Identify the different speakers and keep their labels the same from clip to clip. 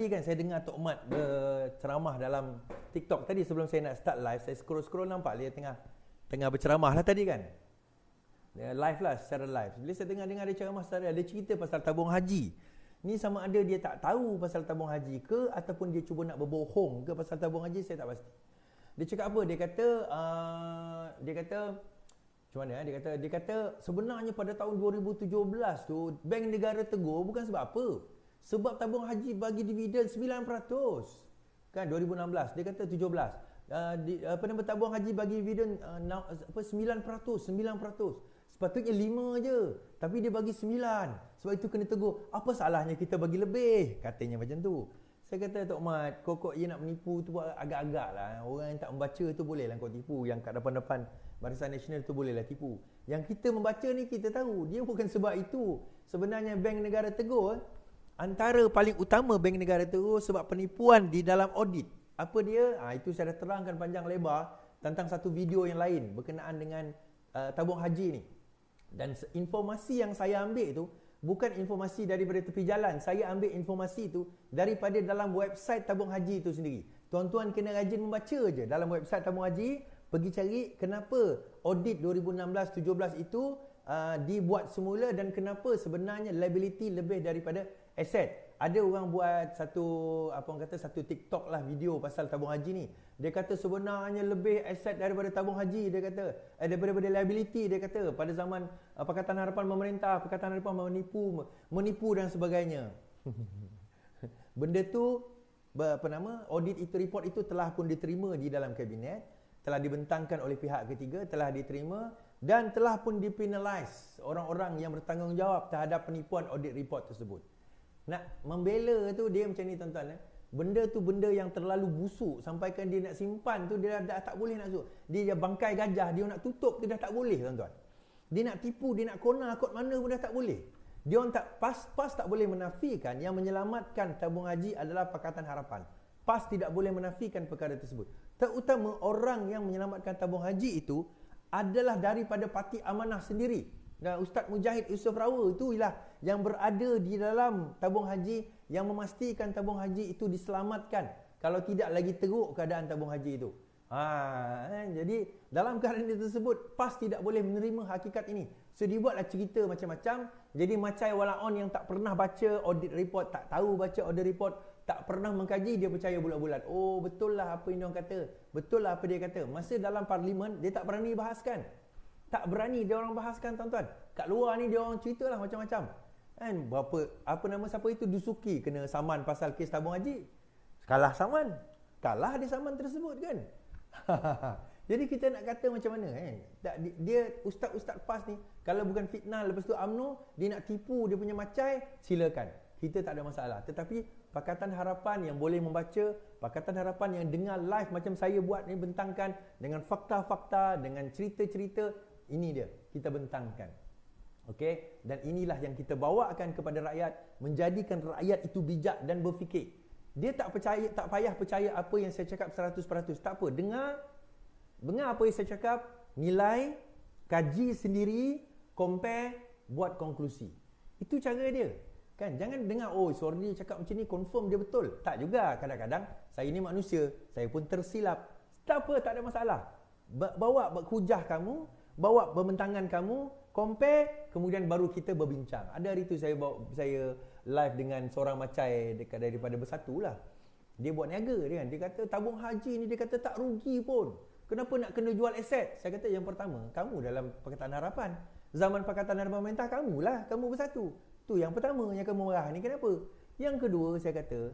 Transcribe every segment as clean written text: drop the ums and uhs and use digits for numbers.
Speaker 1: Tadi kan saya dengar Tok Mat berceramah dalam TikTok tadi sebelum saya nak start live, saya scroll nampak dia tengah berceramah lah tadi kan. Dia live lah, secara live. Bila saya dengar dia ceramah secara dia cerita pasal tabung haji. Ni sama ada dia tak tahu pasal tabung haji ke ataupun dia cuba nak berbohong ke pasal tabung haji, saya tak pasti. Dia cakap apa? Dia kata macam mana? Dia kata sebenarnya pada tahun 2017 tu Bank Negara tegur bukan sebab apa? Sebab tabung haji bagi dividen 9%. Kan 2016, dia kata 17. Tabung haji bagi dividen 9%. Sepatutnya 5 je, tapi dia bagi 9. Sebab itu kena tegur. Apa salahnya kita bagi lebih? Katanya macam tu. Saya kata, Tok Mat, kok ia nak menipu tu agak-agak lah. Orang yang tak membaca tu boleh lah kau tipu. Yang kat depan-depan Barisan Nasional tu boleh lah tipu. Yang kita membaca ni kita tahu. Dia bukan sebab itu. Sebenarnya Bank Negara tegur. Antara paling utama Bank Negara tegur sebab penipuan di dalam audit. Apa dia? Itu saya dah terangkan panjang lebar tentang satu video yang lain berkenaan dengan tabung haji ni. Dan informasi yang saya ambil itu bukan informasi daripada tepi jalan. Saya ambil informasi itu daripada dalam website tabung haji itu sendiri. Tuan-tuan kena rajin membaca je dalam website tabung haji. Pergi cari kenapa audit 2016-17 itu dibuat semula dan kenapa sebenarnya liability lebih daripada aset. Ada orang buat satu TikTok lah video pasal tabung haji ni. Dia kata sebenarnya lebih aset daripada tabung haji, dia kata. Daripada liability, dia kata. Pada zaman Pakatan Harapan memerintah, Pakatan Harapan menipu dan sebagainya. Benda tu audit itu, report itu telah pun diterima di dalam kabinet, telah dibentangkan oleh pihak ketiga, telah diterima dan telah pun dipenalize orang-orang yang bertanggungjawab terhadap penipuan audit report tersebut. Nak membela tu dia macam ni tuan-tuan. Benda tu benda yang terlalu busuk sampaikan dia nak simpan tu dia dah tak boleh nak masuk. Dia bangkai gajah, dia nak tutup tu dah tak boleh tuan-tuan. Dia nak tipu, dia nak kona kot mana pun dah tak boleh. Dia orang tak PAS tak boleh menafikan yang menyelamatkan tabung haji adalah Pakatan Harapan. PAS tidak boleh menafikan perkara tersebut. Terutama orang yang menyelamatkan tabung haji itu adalah daripada Parti Amanah sendiri. Dan Ustaz Mujahid Yusof Rawa itu ialah yang berada di dalam tabung haji yang memastikan tabung haji itu diselamatkan kalau tidak lagi teruk keadaan tabung haji itu. Jadi dalam keadaan tersebut PAS tidak boleh menerima hakikat ini. So dibuatlah cerita macam-macam. Jadi macam walaon yang tak pernah baca audit report, tak tahu baca audit report, tak pernah mengkaji, dia percaya bulat-bulat. Oh betul lah apa yang dia orang kata. Betul lah apa dia kata. Masa dalam parlimen dia tak berani bahaskan. Tak berani dia orang bahaskan tuan-tuan. Kat luar ni dia orang ceritalah macam-macam. Kan siapa itu Dusuki kena saman pasal kes tabung haji. Kalah saman. Kalah dia saman tersebut kan. Jadi kita nak kata macam mana kan? Dia ustaz-ustaz PAS ni kalau bukan fitnah lepas tu UMNO dia nak tipu dia punya macai, silakan. Kita tak ada masalah. Tetapi Pakatan Harapan yang boleh membaca, Pakatan Harapan yang dengar live macam saya buat ni, bentangkan dengan fakta-fakta, dengan cerita-cerita, ini dia kita bentangkan. Okey, dan inilah yang kita bawakan kepada rakyat, menjadikan rakyat itu bijak dan berfikir. Dia tak payah percaya apa yang saya cakap 100%. Tak apa, dengar apa yang saya cakap, nilai, kaji sendiri, compare, buat konklusi. Itu cara dia. Kan, jangan dengar suara dia cakap macam ni confirm dia betul. Tak juga, kadang-kadang saya ni manusia, saya pun tersilap. Tak apa, tak ada masalah. Bawa hujah kamu, bawa pembentangan kamu, compare, kemudian baru kita berbincang. Ada hari tu saya live dengan seorang macai daripada Bersatu lah. Dia buat niaga dia kan. Dia kata tabung haji ni dia kata tak rugi pun. Kenapa nak kena jual aset? Saya kata yang pertama, kamu dalam Pakatan Harapan. Zaman Pakatan Harapan pemerintah kamu Bersatu. Tu yang pertama yang kamu marah ni kenapa? Yang kedua saya kata,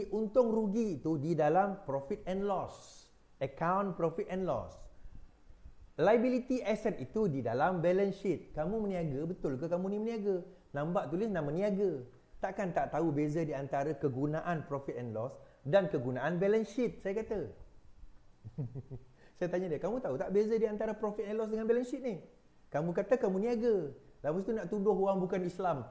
Speaker 1: untung rugi itu di dalam profit and loss. Account profit and loss. Liability asset itu di dalam balance sheet. Kamu meniaga, betul ke kamu ni meniaga? Nampak tulis nama niaga. Takkan tak tahu beza di antara kegunaan profit and loss dan kegunaan balance sheet, saya kata. Saya tanya dia, kamu tahu tak beza di antara profit and loss dengan balance sheet ni? Kamu kata kamu niaga. Lepas tu nak tuduh orang bukan Islam.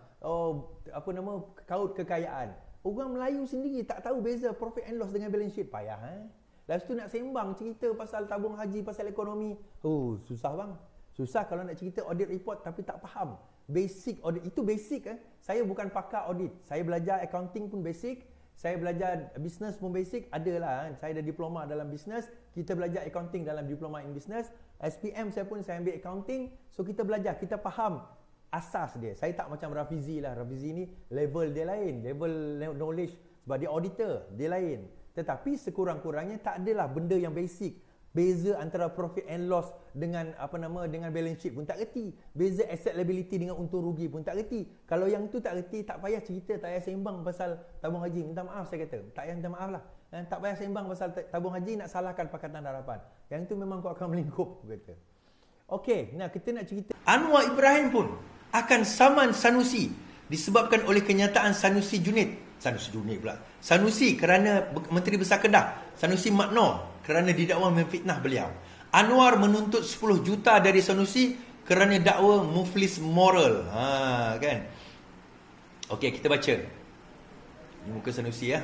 Speaker 1: Kaut kekayaan. Orang Melayu sendiri tak tahu beza profit and loss dengan balance sheet. Payah Lepas tu nak sembang cerita pasal tabung haji, pasal ekonomi. Susah bang. Susah kalau nak cerita audit report tapi tak faham. Basic audit, itu basic Saya bukan pakar audit. Saya belajar accounting pun basic. Saya belajar business pun basic, adalah. Saya ada diploma dalam business, kita belajar accounting dalam diploma in business. SPM saya ambil accounting, so kita belajar, kita faham asas dia. Saya tak macam Rafizi lah. Rafizi ni level dia lain, level knowledge sebab dia auditor, dia lain. Tetapi sekurang-kurangnya tak adalah benda yang basic. Beza antara profit and loss dengan dengan balance sheet pun tak reti. Beza asset liability dengan untung rugi pun tak reti. Kalau yang tu tak reti, tak payah cerita, tak payah sembang pasal tabung haji. Minta maaf saya kata. Tak payah minta maaf lah. Tak payah sembang pasal tabung haji, nak salahkan Pakatan Harapan. Yang tu memang kau akan melingkup, kata. Okey, nah kita nak cerita. Anwar Ibrahim pun akan saman Sanusi disebabkan oleh kenyataan Sanusi kerana Menteri Besar Kedah, Sanusi Makno, kerana didakwa memfitnah beliau. Anwar menuntut 10 juta dari Sanusi kerana dakwa muflis moral. Kan? Okey, kita baca. Ini muka Sanusi ya.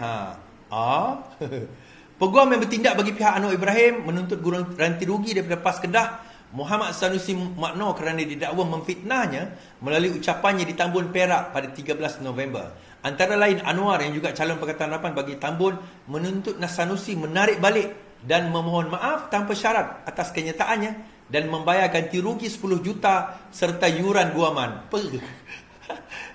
Speaker 1: Peguam yang bertindak bagi pihak Anwar Ibrahim menuntut ganti rugi daripada PAS Kedah Muhammad Sanusi Makno kerana didakwa memfitnahnya melalui ucapannya di Tambun Perak pada 13 November. Antara lain, Anwar yang juga calon Pakatan Harapan bagi Tambun menuntut Sanusi menarik balik dan memohon maaf tanpa syarat atas kenyataannya dan membayar ganti rugi 10 juta serta yuran guaman.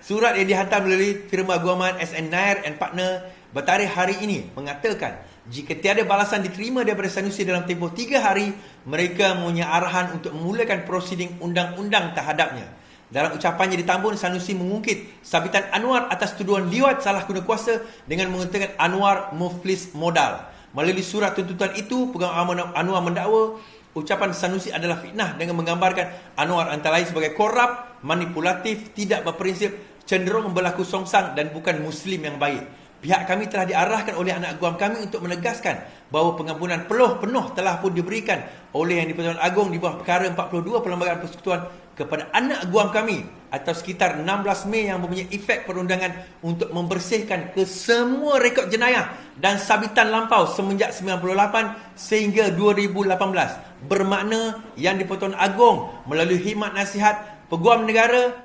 Speaker 1: Surat yang dihantar melalui firma guaman SN Nair and Partner bertarikh hari ini mengatakan jika tiada balasan diterima daripada Sanusi dalam tempoh 3 hari, mereka mempunyai arahan untuk memulakan prosiding undang-undang terhadapnya. Dalam ucapannya di Tambun, Sanusi mengungkit sabitan Anwar atas tuduhan liwat salah guna kuasa dengan mengatakan Anwar muflis modal. Melalui surat tuntutan itu, Peguam Anwar mendakwa ucapan Sanusi adalah fitnah dengan menggambarkan Anwar antara lain sebagai korup, manipulatif, tidak berprinsip, cenderung berlaku songsang dan bukan Muslim yang baik. Pihak kami telah diarahkan oleh anak guam kami untuk menegaskan bahawa pengampunan penuh telah pun diberikan oleh Yang di-Pertuan Agong di bawah perkara 42 Perlembagaan Persekutuan kepada anak guam kami atau sekitar 16 Mei yang mempunyai efek perundangan untuk membersihkan kesemua rekod jenayah dan sabitan lampau semenjak 98 sehingga 2018. Bermakna Yang di-Pertuan Agong melalui khidmat nasihat Peguam Negara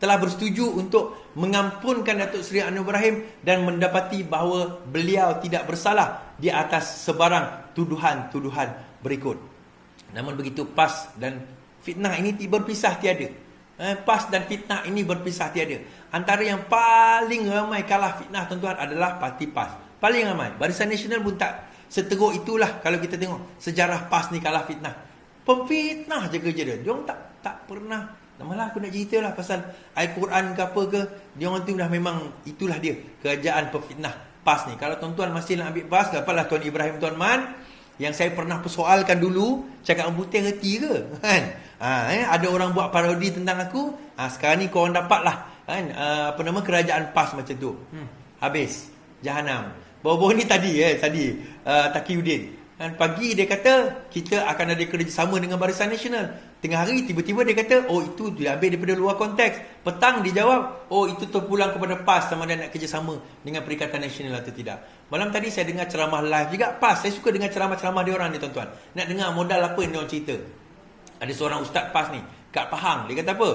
Speaker 1: telah bersetuju untuk mengampunkan Datuk Seri Anwar Ibrahim dan mendapati bahawa beliau tidak bersalah di atas sebarang tuduhan-tuduhan berikut. Namun begitu, PAS dan fitnah ini berpisah tiada. PAS dan fitnah ini berpisah tiada. Antara yang paling ramai kalah fitnah tuan-tuan adalah parti PAS. Paling ramai. Barisan Nasional pun tak seteruk itulah kalau kita tengok sejarah PAS ni kalah fitnah. Pemfitnah je kerja dia. Diorang tak pernah. Malah aku nak cerita lah pasal Al-Quran ke apa ke. Diorang tu dah memang itulah dia. Kerajaan pemfitnah PAS ni. Kalau tuan-tuan masih nak ambil PAS, dapatlah Tuan Ibrahim Tuan Man yang saya pernah persoalkan dulu. Cakap putih reti ke? Kan? Ada orang buat parodi tentang aku. Sekarang ni korang dapat lah. Kan? Kerajaan PAS macam tu. Habis. Jahanam. Baru-baru ni tadi Taqiyuddin. Dan pagi dia kata kita akan ada kerjasama dengan Barisan Nasional. Tengah hari tiba-tiba dia kata itu diambil daripada luar konteks. Petang dia jawab itu terpulang kepada PAS sama ada nak kerjasama dengan Perikatan Nasional atau tidak. Malam tadi saya dengar ceramah live juga PAS. Saya suka dengar ceramah-ceramah dia orang ni tuan-tuan. Nak dengar modal apa yang dia orang cerita. Ada seorang ustaz PAS ni kat Pahang. Dia kata apa?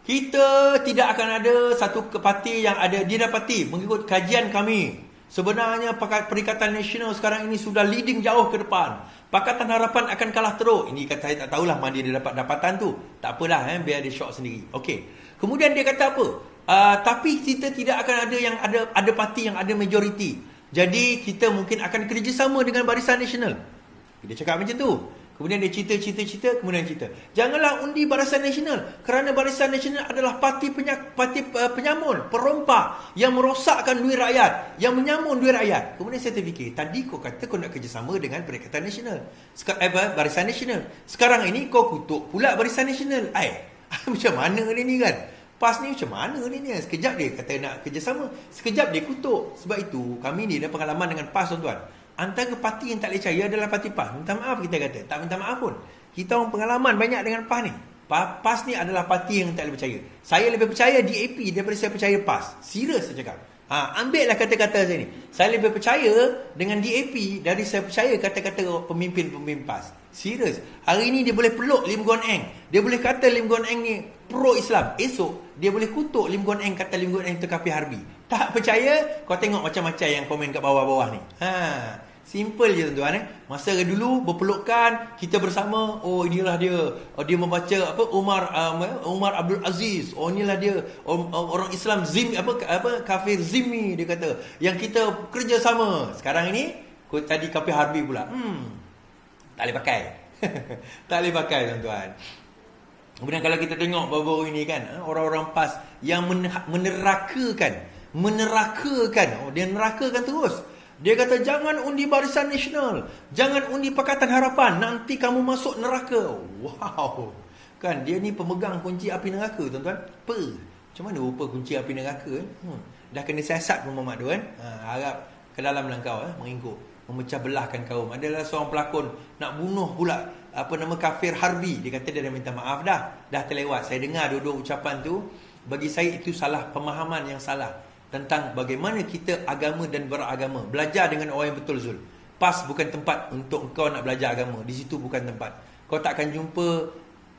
Speaker 1: Kita tidak akan ada satu parti yang ada didapati mengikut kajian kami. Sebenarnya Perikatan Nasional sekarang ini sudah leading jauh ke depan. Pakatan Harapan akan kalah teruk. Ini kata saya tak tahulah mana dia dapat dapatan tu. Tak apalah, biar dia shock sendiri. Okey. Kemudian dia kata apa? Tapi kita tidak akan ada yang ada parti yang ada majoriti. Jadi kita mungkin akan kerjasama dengan Barisan Nasional. Dia cakap macam tu. Kemudian dia cerita, kemudian cerita. Janganlah undi Barisan Nasional kerana Barisan Nasional adalah parti penyamun, perompak yang merosakkan duit rakyat, yang menyamun duit rakyat. Kemudian saya terfikir, tadi kau kata kau nak kerjasama dengan Perikatan Nasional. Barisan Nasional. Sekarang ini kau kutuk pula Barisan Nasional. Macam mana ni kan? PAS ni macam mana ni? Sekejap dia kata nak kerjasama, sekejap dia kutuk. Sebab itu kami ni ada pengalaman dengan PAS tuan-tuan. Antara parti yang tak boleh percaya adalah parti PAS. Minta maaf kita kata. Tak minta maaf pun. Kita orang pengalaman banyak dengan PAS ni. PAS ni adalah parti yang tak boleh percaya. Saya lebih percaya DAP daripada saya percaya PAS. Serius saya cakap. Ambillah kata-kata saya ni. Saya lebih percaya dengan DAP dari saya percaya kata-kata pemimpin-pemimpin PAS. Serius. Hari ni dia boleh peluk Lim Guan Eng. Dia boleh kata Lim Guan Eng ni pro-Islam. Esok, dia boleh kutuk Lim Guan Eng, kata Lim Guan Eng tu kafir harbi. Tak percaya, kau tengok macam-macam yang komen kat bawah-bawah ni. Simple je tuan-tuan. Masa dulu berpelukan, kita bersama, oh inilah dia. Dia membaca Umar Abdul Aziz. Oh inilah dia. Orang Islam kafir zimmi dia kata. Yang kita kerjasama. Sekarang ini tadi kafir harbi pula. Tak boleh pakai. Tak boleh pakai tuan-tuan. Kemudian kalau kita tengok baru-baru ini kan, orang-orang PAS yang menerakakan. Dia nerakakan terus. Dia kata jangan undi Barisan Nasional, jangan undi Pakatan Harapan, nanti kamu masuk neraka. Wow. Kan dia ni pemegang kunci api neraka tuan-tuan. Macam mana rupa kunci api neraka? Dah kena siasat pun Muhammad tu kan. Harap ke dalam langkau mengikut, memecah belahkan kaum. Adalah seorang pelakon nak bunuh pula kafir harbi. Dia kata dia dah minta maaf dah terlewat. Saya dengar dua-dua ucapan tu. Bagi saya itu salah pemahaman yang salah tentang bagaimana kita agama dan beragama. Belajar dengan orang yang betul, Zul. PAS bukan tempat untuk kau nak belajar agama. Di situ bukan tempat. Kau tak akan jumpa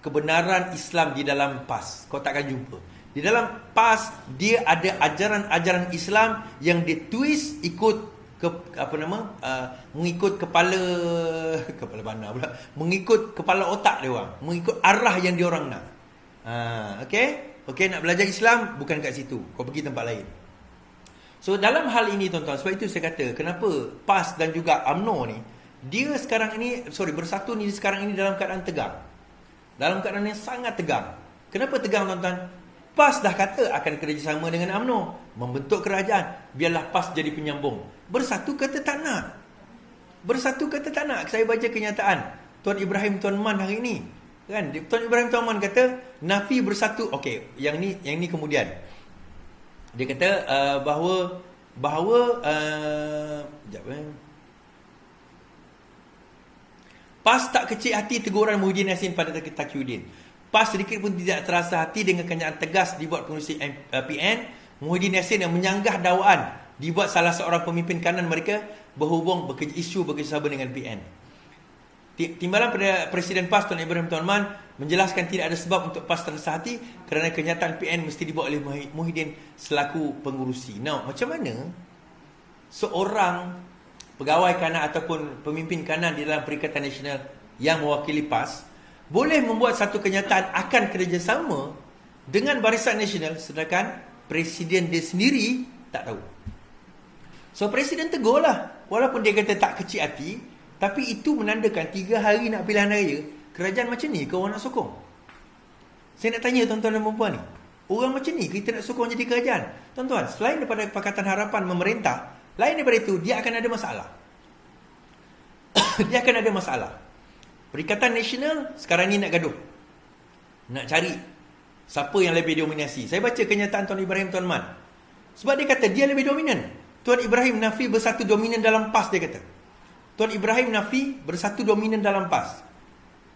Speaker 1: kebenaran Islam di dalam PAS. Kau tak akan jumpa. Di dalam PAS, dia ada ajaran-ajaran Islam yang dia twist ikut mengikut kepala bandar pula. Mengikut kepala otak dia orang. Mengikut arah yang dia orang nak. Okey, nak belajar Islam bukan kat situ. Kau pergi tempat lain. So dalam hal ini tuan-tuan, sebab itu saya kata kenapa PAS dan juga UMNO ni Bersatu ni sekarang ini dalam keadaan tegang. Dalam keadaan yang sangat tegang. Kenapa tegang tuan-tuan? PAS dah kata akan kerjasama dengan UMNO, membentuk kerajaan. Biarlah PAS jadi penyambung. Bersatu kata tak nak. Saya baca kenyataan Tuan Ibrahim Tuan Man hari ini. Kan? Tuan Ibrahim Tuan Man kata nafi bersatu. Okey, yang ni kemudian. Dia kata bahawa PAS tak kecil hati teguran Muhyiddin Yassin pada Taqiyuddin. PAS sedikit pun tidak terasa hati dengan kenyataan tegas dibuat pengurusi PN. Muhyiddin Yassin yang menyanggah dakwaan dibuat salah seorang pemimpin kanan mereka berhubung isu bekerjasama dengan PN. Timbalan pada Presiden PAS Tuan Ibrahim Tuan Man menjelaskan tidak ada sebab untuk PAS terasa hati kerana kenyataan PN mesti dibuat oleh Muhyiddin selaku pengurusi. Now, macam mana seorang pegawai kanan ataupun pemimpin kanan di dalam Perikatan Nasional yang mewakili PAS boleh membuat satu kenyataan akan kerjasama dengan Barisan Nasional sedangkan Presiden dia sendiri tak tahu. So, Presiden tegurlah. Walaupun dia kata tak kecil hati, tapi itu menandakan 3 hari nak pilihan raya, kerajaan macam ni ke orang nak sokong? Saya nak tanya tuan-tuan dan perempuan ni. Orang macam ni kita nak sokong jadi kerajaan? Tuan-tuan, selain daripada Pakatan Harapan memerintah, lain daripada itu, dia akan ada masalah. Dia akan ada masalah. Perikatan Nasional sekarang ni nak gaduh. Nak cari siapa yang lebih dominasi. Saya baca kenyataan Tuan Ibrahim Tuan Man. Sebab dia kata dia lebih dominan. Tuan Ibrahim nafi bersatu dominan dalam PAS, dia kata. Tuan Ibrahim nafi bersatu dominan dalam PAS.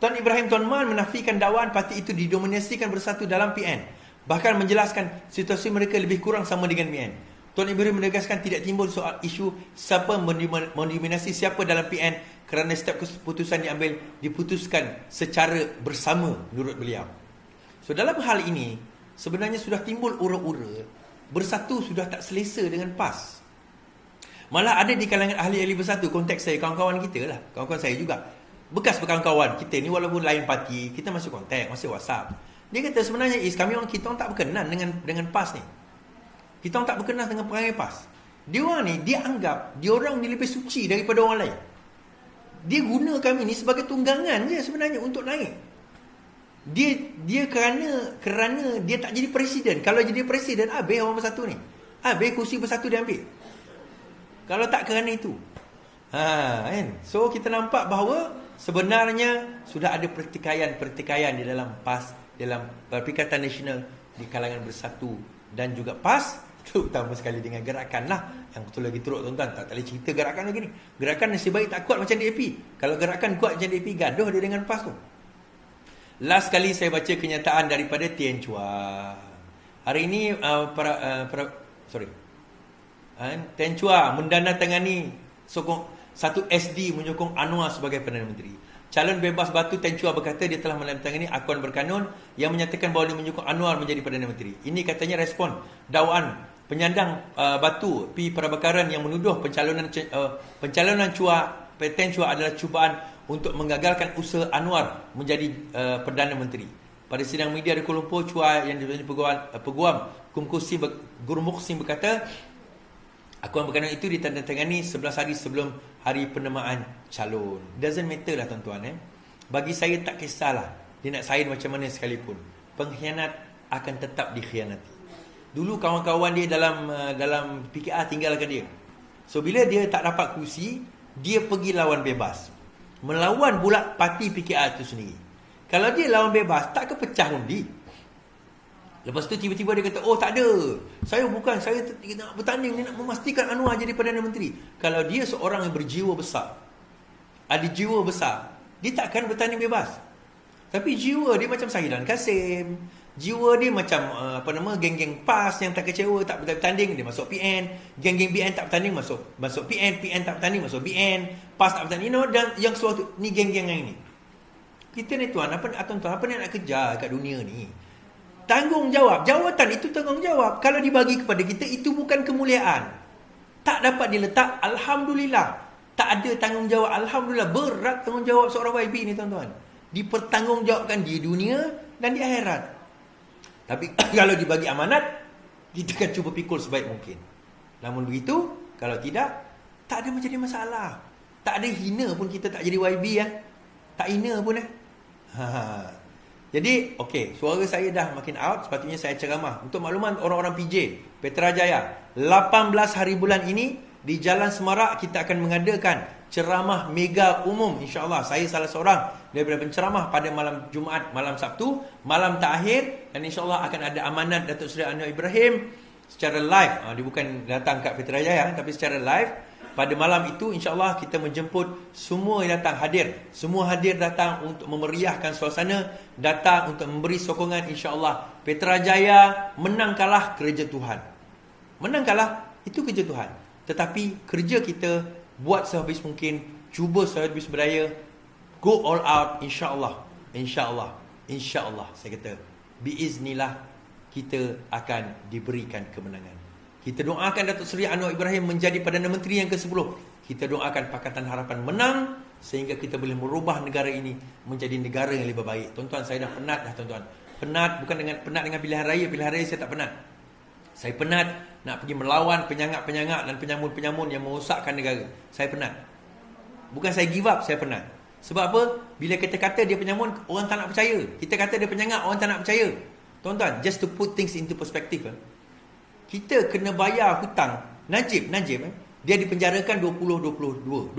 Speaker 1: Tuan Ibrahim Tuan Man menafikan dakwaan parti itu didominasikan bersatu dalam PN. Bahkan menjelaskan situasi mereka lebih kurang sama dengan PN. Tuan Ibrahim menegaskan tidak timbul soal isu siapa mendominasi siapa dalam PN kerana setiap keputusan diputuskan secara bersama menurut beliau. So dalam hal ini sebenarnya sudah timbul ura-ura bersatu sudah tak selesa dengan PAS. Malah ada di kalangan ahli-ahli bersatu, konteks saya, kawan-kawan kita lah, kawan-kawan saya juga, bekas berkawan-kawan kita ni walaupun lain parti, kita masih kontak, masih WhatsApp. Dia kata sebenarnya kami orang kita orang tak berkenan dengan PAS ni. Kita orang tak berkenan dengan perangai PAS. Dia orang ni, dia anggap dia orang ni lebih suci daripada orang lain. Dia guna kami ni sebagai tunggangan je sebenarnya untuk naik. Dia kerana dia tak jadi presiden. Kalau jadi presiden, habis orang bersatu ni. Habis kursi bersatu dia ambil. Kalau tak kerana itu. Kan? So kita nampak bahawa sebenarnya sudah ada pertikaian di dalam PAS, dalam Perikatan Nasional di kalangan bersatu dan juga PAS, terutama sekali dengan gerakan lah yang betul lagi teruk tuan-tuan. Tak boleh cerita gerakan lagi ni. Gerakan nasib baik tak kuat macam DAP. Kalau gerakan kuat macam DAP, gaduh dia dengan PAS tu. Last kali saya baca kenyataan daripada Tien Chua. Hari ini
Speaker 2: Teng Chua mendandatangani satu SD menyokong Anwar sebagai Perdana Menteri. Calon bebas batu Teng Chua berkata dia telah menandatangani akuan berkanun yang menyatakan bahawa dia menyokong Anwar menjadi Perdana Menteri. Ini katanya respon dakwaan penyandang batu P. Prabakaran yang menuduh pencalonan Teng Chua adalah cubaan untuk menggagalkan usaha Anwar menjadi Perdana Menteri. Pada sidang media di Kuala Lumpur, Chua yang dibentuk peguam Gurmukh Singh berkata, akuan berkanun itu ditandatangani 11 hari sebelum hari penamaan calon. Doesn't matter lah tuan-tuan. Bagi saya tak kisahlah dia nak sign macam mana sekalipun. Pengkhianat akan tetap dikhianati. Dulu kawan-kawan dia dalam PKR tinggalkan dia. So bila dia tak dapat kursi, dia pergi lawan bebas. Melawan pula parti PKR itu sendiri. Kalau dia lawan bebas, tak kepecah undi. Lepas tu tiba-tiba dia kata, oh tak ada. Saya nak bertanding, dia nak memastikan Anwar jadi Perdana Menteri. Kalau dia seorang yang berjiwa besar, ada jiwa besar, dia takkan bertanding bebas. Tapi jiwa dia macam Sahiran Kasim. Jiwa dia macam geng-geng PAS yang tak kecewa, tak bertanding, dia masuk PN. Geng-geng BN tak bertanding, masuk PN. PN tak bertanding, masuk BN. PAS tak bertanding. Dan yang suatu ni geng-geng yang ini. Kita ni tuan, apa ni nak kejar kat dunia ni? Tanggungjawab. Jawatan itu tanggungjawab. Kalau dibagi kepada kita, itu bukan kemuliaan. Tak dapat diletak, Alhamdulillah. Tak ada tanggungjawab, Alhamdulillah. Berat tanggungjawab seorang YB ni tuan-tuan. Dipertanggungjawabkan di dunia dan di akhirat. Tapi kalau dibagi amanat, kita akan cuba pikul sebaik mungkin. Namun begitu, kalau tidak, tak ada menjadi masalah. Tak ada hina pun kita tak jadi YB Tak hina pun Jadi, okey, suara saya dah makin out, sepatutnya saya ceramah. Untuk makluman orang-orang PJ, Petrajaya, 18 hari bulan ini, di Jalan Semarak, kita akan mengadakan ceramah mega umum. InsyaAllah, saya salah seorang daripada penceramah pada malam Jumaat, malam Sabtu, malam terakhir. Dan insyaAllah akan ada amanat Datuk Seri Anwar Ibrahim secara live. Dia bukan datang kat Petrajaya, tapi secara live. Pada malam itu, insyaAllah kita menjemput semua yang datang hadir. Semua hadir datang untuk memeriahkan suasana, datang untuk memberi sokongan, insyaAllah. Petrajaya menang kalah kerja Tuhan. Menang kalah, itu kerja Tuhan. Tetapi kerja kita, buat sehabis mungkin, cuba sehabis berdaya, go all out, insyaAllah. InsyaAllah. InsyaAllah, saya kata, biiznillah, kita akan diberikan kemenangan. Kita doakan Datuk Seri Anwar Ibrahim menjadi Perdana Menteri yang ke-10. Kita doakan Pakatan Harapan menang sehingga kita boleh merubah negara ini menjadi negara yang lebih baik. Tuan-tuan, saya dah penat dah tuan-tuan. Penat dengan pilihan raya. Pilihan raya saya tak penat. Saya penat nak pergi melawan penyangak-penyangak dan penyamun-penyamun yang merosakkan negara. Saya penat. Bukan saya give up, saya penat. Sebab apa? Bila kita kata dia penyamun, orang tak nak percaya. Kita kata dia penyangak, orang tak nak percaya. Tuan-tuan, just to put things into perspective, kita kena bayar hutang. Najib, dia dipenjarakan 2022.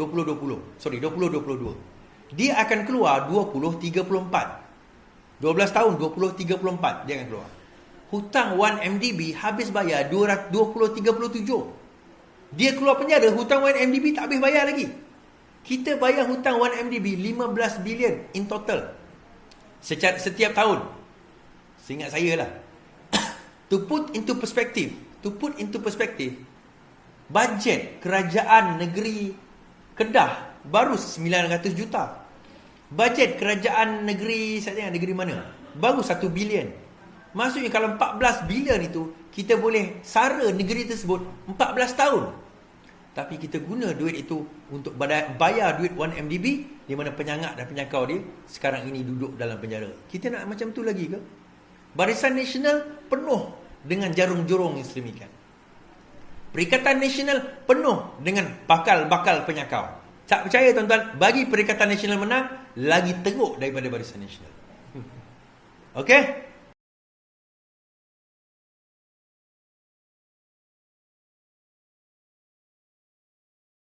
Speaker 2: Dia akan keluar 2034. 12 tahun, 2034 dia akan keluar. Hutang 1MDB habis bayar 2037. Dia keluar penjara, hutang 1MDB tak habis bayar lagi. Kita bayar hutang 1MDB 15 bilion in total. Setiap tahun. Seingat saya lah. To put into perspective, bajet kerajaan negeri Kedah baru 900 juta. Bajet kerajaan negeri, saya tengok negeri mana, baru 1 bilion. Maksudnya kalau 14 bilion itu, kita boleh sara negeri tersebut 14 tahun. Tapi kita guna duit itu untuk bayar duit 1MDB, di mana penyangak dan penyakau dia sekarang ini duduk dalam penjara. Kita nak macam tu lagi ke? Barisan Nasional penuh dengan jarum-jurung yang sedemikian. Perikatan Nasional penuh dengan bakal-bakal penyakau. Tak percaya tuan-tuan, bagi Perikatan Nasional menang, lagi teruk daripada Barisan Nasional. Okey?